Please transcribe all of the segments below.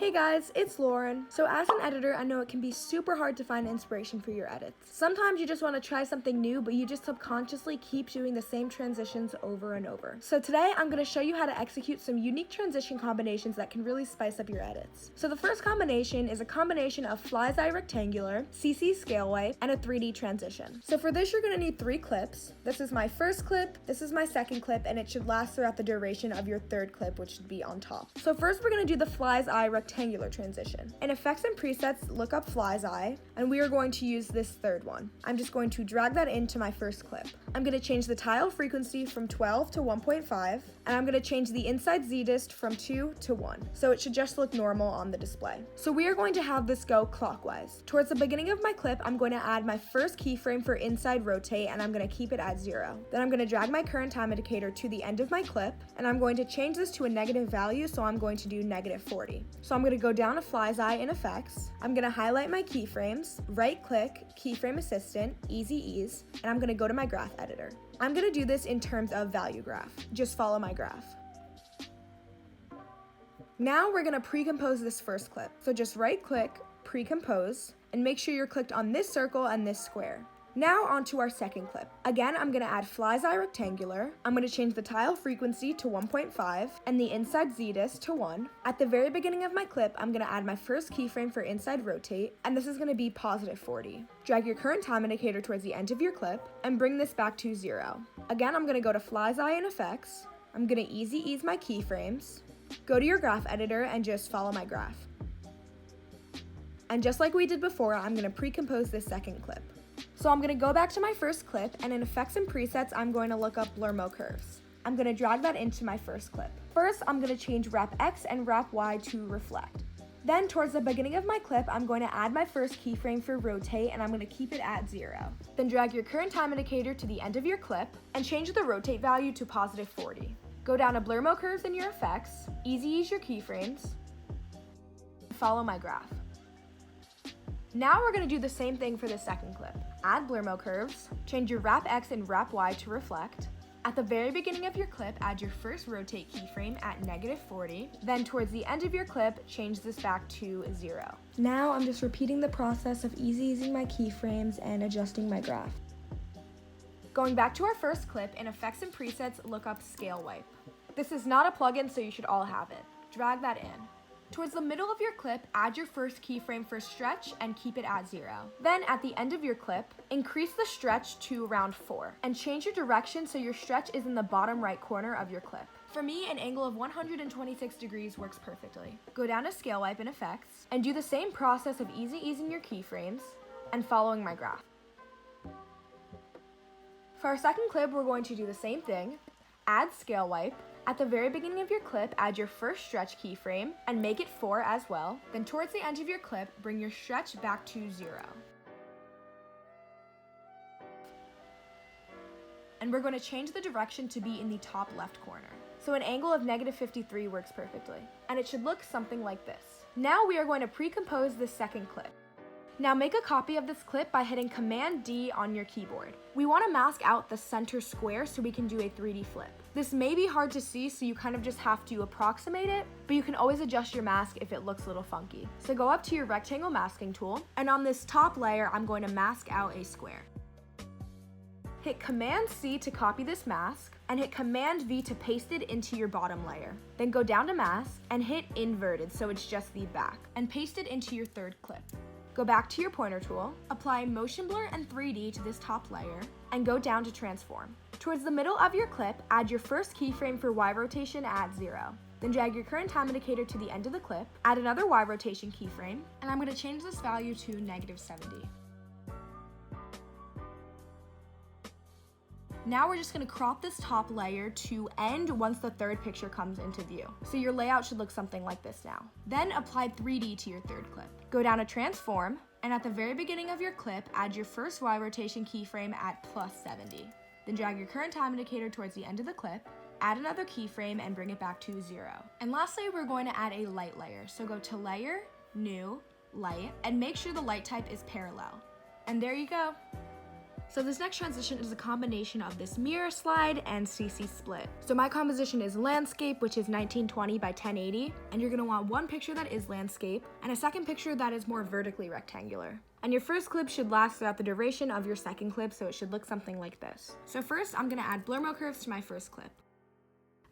Hey guys, it's Lauren. So as an editor, I know it can be super hard to find inspiration for your edits. Sometimes you just want to try something new, but you just subconsciously keep doing the same transitions over and over. So today, I'm going to show you how to execute some unique transition combinations that can really spice up your edits. So the first combination is a combination of fly's eye rectangular, CC scale wipe, and a 3D transition. So for this, you're going to need 3 clips. This is my first clip, this is my second clip, and it should last throughout the duration of your third clip, which should be on top. So first, we're going to do the fly's eye rectangular transition. In effects and presets, look up fly's eye, and we are going to use this third one. I'm just going to drag that into my first clip. I'm going to change the tile frequency from 12 to 1.5, and I'm going to change the inside Z-dist from 2 to 1. So it should just look normal on the display. So we are going to have this go clockwise. Towards the beginning of my clip, I'm going to add my first keyframe for inside rotate, and I'm going to keep it at 0. Then I'm going to drag my current time indicator to the end of my clip, and I'm going to change this to a negative value, so I'm going to do negative 40. So I'm going to go down to fly's eye in effects. I'm going to highlight my keyframes, right click, keyframe assistant, easy ease, and I'm going to go to my graph editor. I'm going to do this in terms of value graph. Just follow my graph. Now we're going to pre-compose this first clip. So just right click, pre-compose, and make sure you're clicked on this circle and this square. Now onto our second clip. Again, I'm going to add fly's eye rectangular. I'm going to change the tile frequency to 1.5 and the inside Z-dist to 1. At the very beginning of my clip, I'm going to add my first keyframe for inside rotate, and this is going to be positive 40. Drag your current time indicator towards the end of your clip and bring this back to 0. Again, I'm going to go to fly's eye in effects. I'm going to easy ease my keyframes. Go to your graph editor and just follow my graph. And just like we did before, I'm going to pre-compose this second clip. So I'm going to go back to my first clip, and in effects and presets, I'm going to look up blur mo curves. I'm going to drag that into my first clip. First, I'm going to change wrap X and wrap Y to reflect. Then towards the beginning of my clip, I'm going to add my first keyframe for rotate, and I'm going to keep it at 0. Then drag your current time indicator to the end of your clip and change the rotate value to positive 40. Go down to blur mo curves in your effects, easy ease your keyframes, follow my graph. Now we're going to do the same thing for the second clip. Add blur mo curves, change your wrap X and wrap Y to reflect. At the very beginning of your clip, add your first rotate keyframe at negative 40. Then towards the end of your clip, change this back to 0. Now I'm just repeating the process of easy easing my keyframes and adjusting my graph. Going back to our first clip, in effects and presets, look up scale wipe. This is not a plugin, so you should all have it. Drag that in. Towards the middle of your clip, add your first keyframe for stretch and keep it at 0. Then at the end of your clip, increase the stretch to around 4 and change your direction so your stretch is in the bottom right corner of your clip. For me, an angle of 126 degrees works perfectly. Go down to scale wipe in effects and do the same process of easy easing your keyframes and following my graph. For our second clip, we're going to do the same thing. Add scale wipe. At the very beginning of your clip, add your first stretch keyframe and make it 4 as well. Then towards the end of your clip, bring your stretch back to 0. And we're going to change the direction to be in the top left corner. So an angle of negative 53 works perfectly. And it should look something like this. Now we are going to pre-compose this second clip. Now make a copy of this clip by hitting Command D on your keyboard. We want to mask out the center square so we can do a 3D flip. This may be hard to see, so you kind of just have to approximate it, but you can always adjust your mask if it looks a little funky. So go up to your rectangle masking tool, and on this top layer, I'm going to mask out a square. Hit Command C to copy this mask, and hit Command V to paste it into your bottom layer. Then go down to mask, and hit inverted so it's just the back, and paste it into your third clip. Go back to your pointer tool, apply motion blur and 3D to this top layer, and go down to transform. Towards the middle of your clip, add your first keyframe for Y rotation at 0. Then drag your current time indicator to the end of the clip, add another Y rotation keyframe, and I'm going to change this value to negative 70. Now we're just going to crop this top layer to end once the third picture comes into view. So your layout should look something like this now. Then apply 3D to your third clip. Go down to transform, and at the very beginning of your clip, add your first Y rotation keyframe at plus 70. Then drag your current time indicator towards the end of the clip, add another keyframe and bring it back to 0. And lastly, we're going to add a light layer. So go to Layer, New, Light, and make sure the light type is parallel. And there you go. So this next transition is a combination of this mirror slide and CC split. So my composition is landscape, which is 1920 by 1080, and you're gonna want one picture that is landscape and a second picture that is more vertically rectangular. And your first clip should last throughout the duration of your second clip, so it should look something like this. So first, I'm gonna add blur mode curves to my first clip.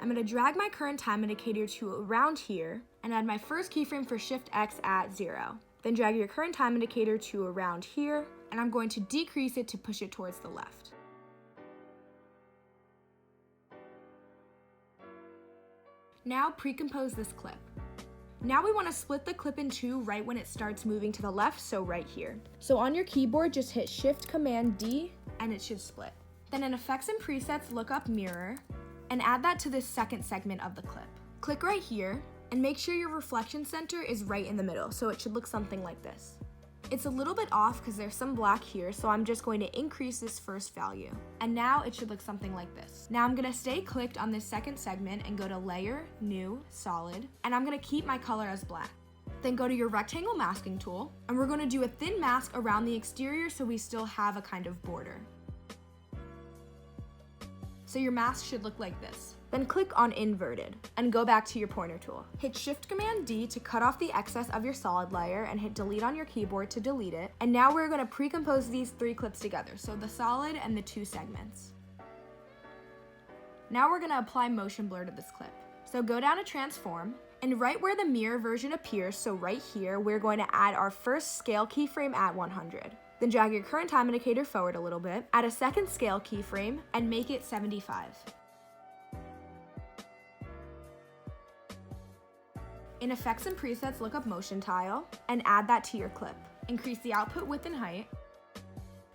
I'm gonna drag my current time indicator to around here and add my first keyframe for Shift X at 0. Then drag your current time indicator to around here, and I'm going to decrease it to push it towards the left. Now pre-compose this clip. Now we want to split the clip in two right when it starts moving to the left, so right here. So on your keyboard, just hit Shift Command D and it should split. Then in Effects and Presets, look up Mirror and add that to this second segment of the clip. Click right here and make sure your reflection center is right in the middle, so it should look something like this. It's a little bit off because there's some black here, so I'm just going to increase this first value. And now it should look something like this. Now I'm gonna stay clicked on this second segment and go to Layer, New, Solid, and I'm gonna keep my color as black. Then go to your rectangle masking tool, and we're gonna do a thin mask around the exterior so we still have a kind of border. So your mask should look like this. Then click on Inverted and go back to your pointer tool. Hit Shift Command D to cut off the excess of your solid layer and hit Delete on your keyboard to delete it. And now we're gonna pre-compose these three clips together, so the solid and the two segments. Now we're gonna apply motion blur to this clip. So go down to Transform, and right where the mirror version appears, so right here, we're going to add our first scale keyframe at 100. Then drag your current time indicator forward a little bit, add a second scale keyframe, and make it 75. In Effects and Presets, look up Motion Tile, and add that to your clip. Increase the output width and height,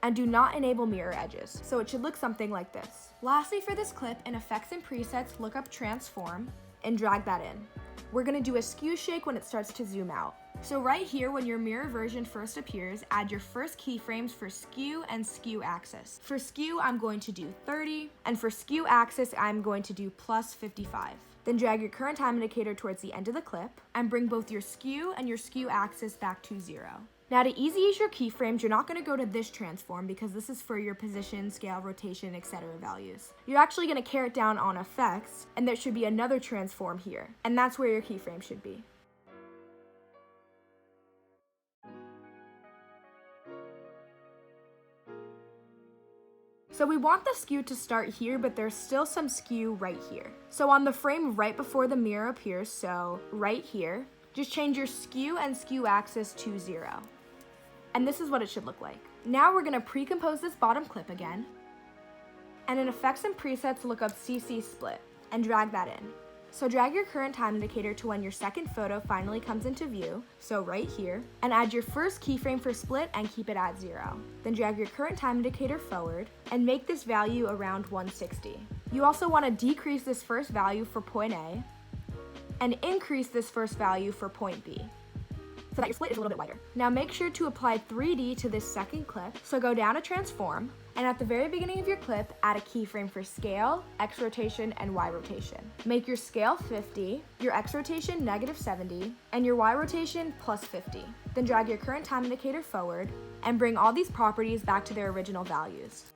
and do not enable mirror edges, so it should look something like this. Lastly, for this clip, in Effects and Presets, look up Transform, and drag that in. We're gonna do a skew shake when it starts to zoom out. So right here, when your mirror version first appears, add your first keyframes for skew and skew axis. For skew, I'm going to do 30, and for skew axis, I'm going to do plus 55. Then drag your current time indicator towards the end of the clip, and bring both your skew and your skew axis back to 0. Now to easy ease your keyframes, you're not gonna go to this transform because this is for your position, scale, rotation, etc. values. You're actually gonna carry it down on effects, and there should be another transform here, and that's where your keyframe should be. So we want the skew to start here, but there's still some skew right here. So on the frame right before the mirror appears, so right here, just change your skew and skew axis to 0. And this is what it should look like. Now we're gonna pre-compose this bottom clip again. And in Effects and Presets, look up CC Split and drag that in. So drag your current time indicator to when your second photo finally comes into view, so right here, and add your first keyframe for split and keep it at 0. Then drag your current time indicator forward and make this value around 160. You also want to decrease this first value for point A and increase this first value for point B, so that your split is a little bit wider. Now make sure to apply 3D to this second clip, so go down to Transform, and at the very beginning of your clip, add a keyframe for scale, X rotation, and Y rotation. Make your scale 50, your X rotation -70, and your Y rotation +50. Then drag your current time indicator forward, and bring all these properties back to their original values.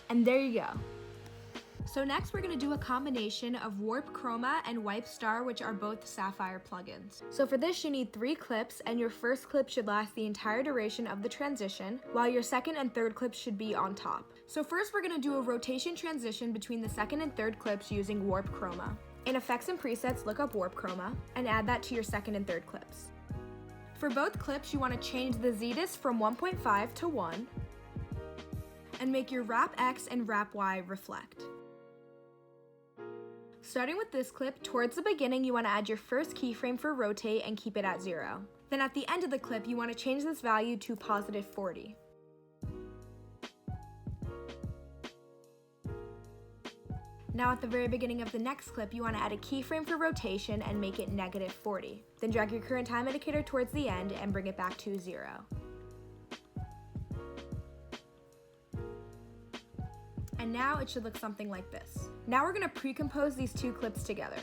And there you go. So next we're gonna do a combination of Warp Chroma and Wipe Star, which are both Sapphire plugins. So for this you need 3 clips, and your first clip should last the entire duration of the transition, while your second and third clips should be on top. So first we're gonna do a rotation transition between the second and third clips using Warp Chroma. In Effects and Presets, look up Warp Chroma and add that to your second and third clips. For both clips, you wanna change the Z-Dis from 1.5 to 1, and make your wrap X and wrap Y reflect. Starting with this clip, towards the beginning you want to add your first keyframe for rotate and keep it at 0. Then at the end of the clip you want to change this value to +40. Now at the very beginning of the next clip you want to add a keyframe for rotation and make it -40. Then drag your current time indicator towards the end and bring it back to 0. And now it should look something like this. Now we're gonna pre-compose these 2 clips together.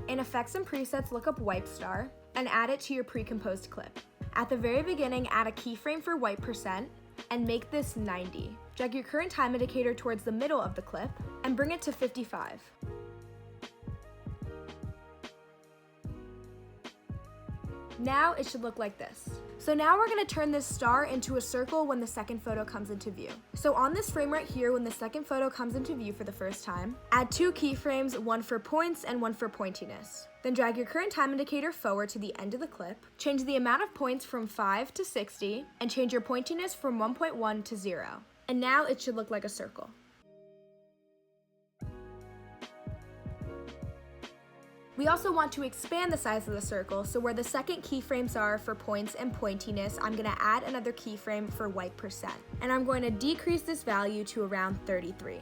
In Effects and Presets, look up Wipe Star and add it to your pre-composed clip. At the very beginning, add a keyframe for wipe percent and make this 90. Drag your current time indicator towards the middle of the clip and bring it to 55. Now it should look like this. So now we're gonna turn this star into a circle when the second photo comes into view. So on this frame right here, when the second photo comes into view for the first time, add 2 keyframes, one for points and one for pointiness. Then drag your current time indicator forward to the end of the clip, change the amount of points from 5 to 60, and change your pointiness from 1.1 to 0. And now it should look like a circle. We also want to expand the size of the circle, so where the second keyframes are for points and pointiness, I'm going to add another keyframe for wipe percent. And I'm going to decrease this value to around 33.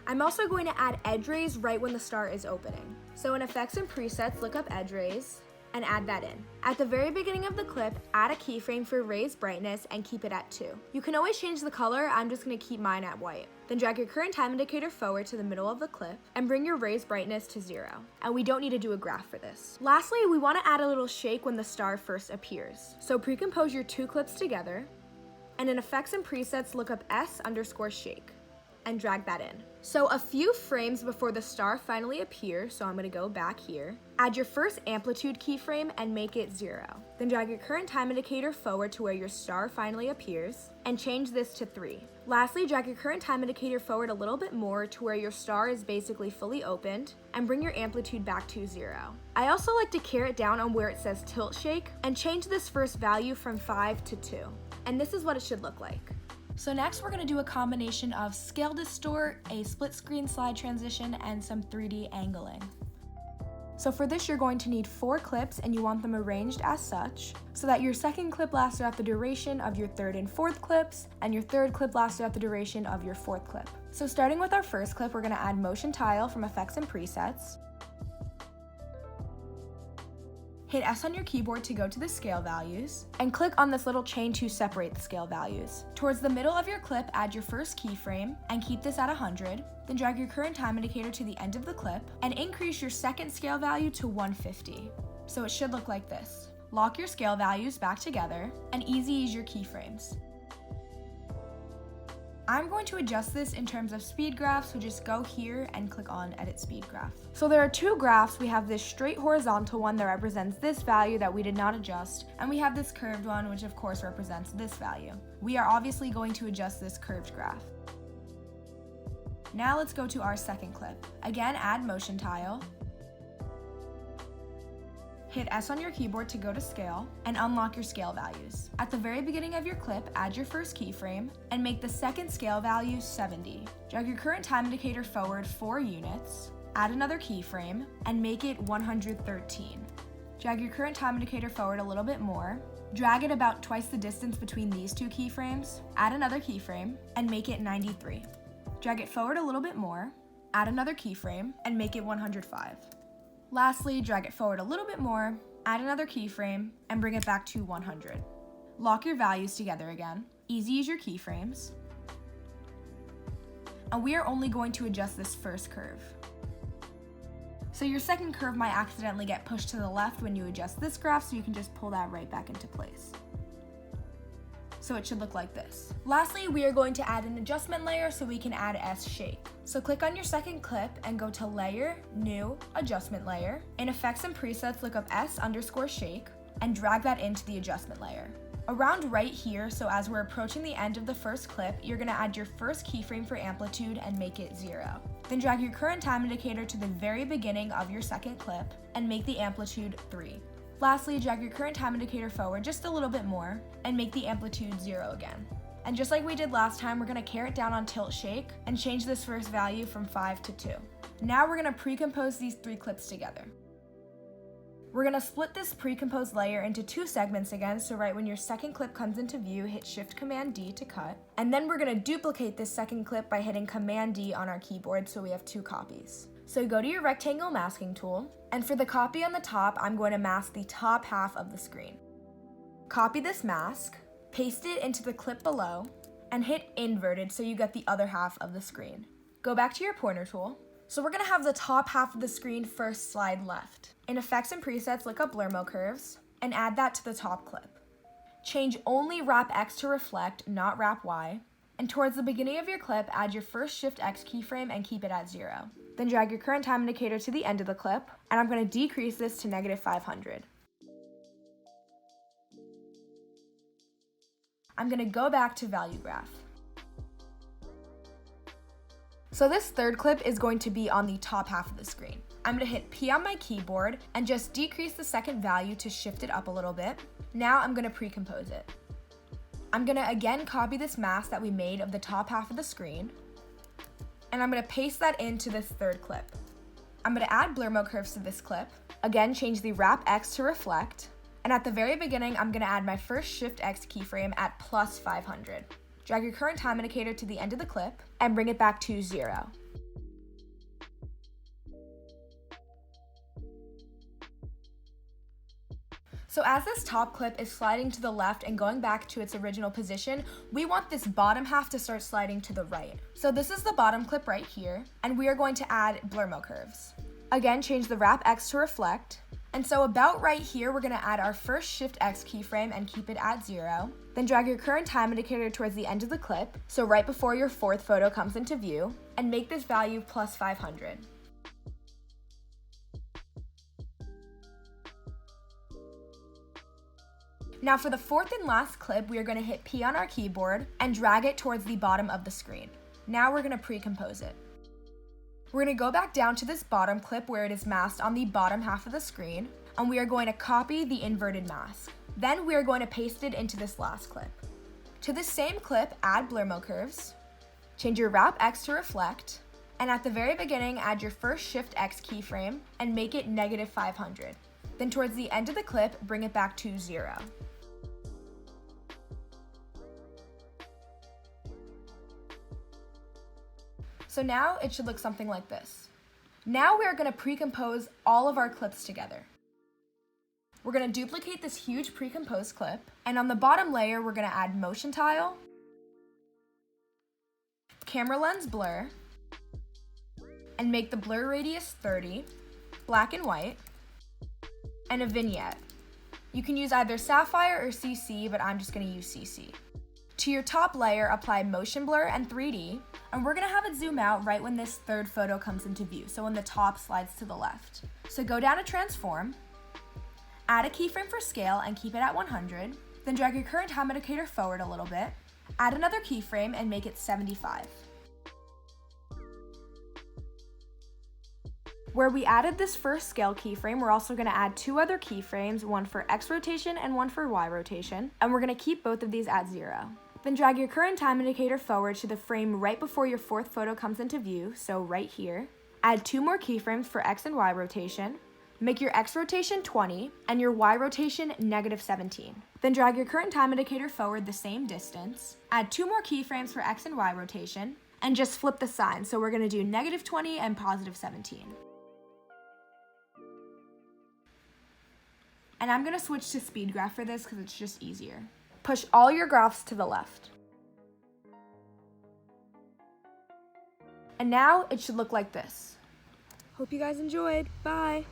I'm also going to add edge rays right when the star is opening. So in Effects and Presets, look up edge rays and add that in. At the very beginning of the clip, add a keyframe for raise brightness and keep it at 2. You can always change the color, I'm just going to keep mine at white. Then drag your current time indicator forward to the middle of the clip and bring your raise brightness to 0. And we don't need to do a graph for this. Lastly, we want to add a little shake when the star first appears. So pre-compose your 2 clips together, and in Effects and Presets, look up S_shake and drag that in. So a few frames before the star finally appears, so I'm gonna go back here, add your first amplitude keyframe and make it 0. Then drag your current time indicator forward to where your star finally appears and change this to 3. Lastly, drag your current time indicator forward a little bit more to where your star is basically fully opened and bring your amplitude back to 0. I also like to carrot down on where it says tilt shake and change this first value from 5 to 2. And this is what it should look like. So next we're going to do a combination of scale distort, a split screen slide transition, and some 3D angling. So for this you're going to need 4 clips and you want them arranged as such, so that your second clip lasts throughout the duration of your third and fourth clips, and your third clip lasts throughout the duration of your fourth clip. So starting with our first clip, we're going to add motion tile from Effects and Presets. Hit S on your keyboard to go to the scale values, and click on this little chain to separate the scale values. Towards the middle of your clip, add your first keyframe, and keep this at 100, then drag your current time indicator to the end of the clip, and increase your second scale value to 150. So it should look like this. Lock your scale values back together, and easy ease your keyframes. I'm going to adjust this in terms of speed graph, so just go here and click on Edit Speed Graph. So there are 2 graphs. We have this straight horizontal one that represents this value that we did not adjust, and we have this curved one, which of course represents this value. We are obviously going to adjust this curved graph. Now let's go to our second clip. Again, add motion tile. Hit S on your keyboard to go to scale, and unlock your scale values. At the very beginning of your clip, add your first keyframe, and make the second scale value 70. Drag your current time indicator forward 4 units, add another keyframe, and make it 113. Drag your current time indicator forward a little bit more, drag it about twice the distance between these 2 keyframes, add another keyframe, and make it 93. Drag it forward a little bit more, add another keyframe, and make it 105. Lastly, drag it forward a little bit more, add another keyframe, and bring it back to 100. Lock your values together again, easy use your keyframes, and we are only going to adjust this first curve. So your second curve might accidentally get pushed to the left when you adjust this graph, so you can just pull that right back into place. So it should look like this. Lastly, we are going to add an adjustment layer so we can add S-shake. So click on your second clip and go to Layer, New, Adjustment Layer. In Effects and Presets, look up S_shake and drag that into the adjustment layer. Around right here, so as we're approaching the end of the first clip, you're gonna add your first keyframe for amplitude and make it 0. Then drag your current time indicator to the very beginning of your second clip and make the amplitude 3. Lastly, drag your current time indicator forward just a little bit more and make the amplitude 0 again. And just like we did last time, we're going to carrot down on tilt shake and change this first value from 5 to 2. Now we're going to pre-compose these 3 clips together. We're going to split this pre-composed layer into 2 segments again, so right when your second clip comes into view, hit Shift-Command-D to cut. And then we're going to duplicate this second clip by hitting Command-D on our keyboard so we have 2 copies. So go to your rectangle masking tool, and for the copy on the top, I'm going to mask the top half of the screen. Copy this mask, paste it into the clip below, and hit inverted so you get the other half of the screen. Go back to your pointer tool, So we're gonna have the top half of the screen first slide left. In Effects and Presets, look up Blur Mode Curves and add that to the top clip. Change only Wrap X to Reflect, not Wrap Y. And towards the beginning of your clip, add your first Shift X keyframe and keep it at 0. Then drag your current time indicator to the end of the clip, and I'm gonna decrease this to -500. I'm gonna go back to Value Graph. So this third clip is going to be on the top half of the screen. I'm gonna hit P on my keyboard and just decrease the second value to shift it up a little bit. Now I'm gonna pre-compose it. I'm gonna again copy this mask that we made of the top half of the screen, and I'm gonna paste that into this third clip. I'm gonna add blur mode curves to this clip, again change the Wrap X to Reflect, and at the very beginning I'm gonna add my first Shift X keyframe at +500. Drag your current time indicator to the end of the clip and bring it back to 0. So as this top clip is sliding to the left and going back to its original position, we want this bottom half to start sliding to the right. So this is the bottom clip right here, and we are going to add blur mode curves. Again, change the Wrap X to Reflect. And so about right here, we're gonna add our first Shift X keyframe and keep it at 0. Then drag your current time indicator towards the end of the clip, so right before your fourth photo comes into view, and make this value +500. Now for the fourth and last clip, we are gonna hit P on our keyboard and drag it towards the bottom of the screen. Now we're gonna pre-compose it. We're gonna go back down to this bottom clip where it is masked on the bottom half of the screen, and we are going to copy the inverted mask. Then we are going to paste it into this last clip. To this same clip, add blur mode curves, change your Wrap X to Reflect, and at the very beginning, add your first Shift X keyframe and make it -500. Then towards the end of the clip, bring it back to 0. So now it should look something like this. Now we are gonna pre-compose all of our clips together. We're gonna duplicate this huge pre-composed clip, and on the bottom layer, we're gonna add motion tile, camera lens blur, and make the blur radius 30, black and white, and a vignette. You can use either Sapphire or CC, but I'm just gonna use CC. To your top layer, apply motion blur and 3D, and we're gonna have it zoom out right when this third photo comes into view, so when the top slides to the left. So go down to transform, add a keyframe for scale and keep it at 100, then drag your current time indicator forward a little bit, add another keyframe and make it 75. Where we added this first scale keyframe, we're also gonna add 2 other keyframes, one for X rotation and one for Y rotation, and we're gonna keep both of these at 0. Then drag your current time indicator forward to the frame right before your fourth photo comes into view, so right here. Add 2 more keyframes for X and Y rotation, make your X rotation 20 and your Y rotation -17. Then drag your current time indicator forward the same distance, add 2 more keyframes for X and Y rotation, and just flip the sign, so we're gonna do -20 and +17. And I'm gonna switch to speed graph for this because it's just easier. Push all your graphs to the left. And now it should look like this. Hope you guys enjoyed. Bye.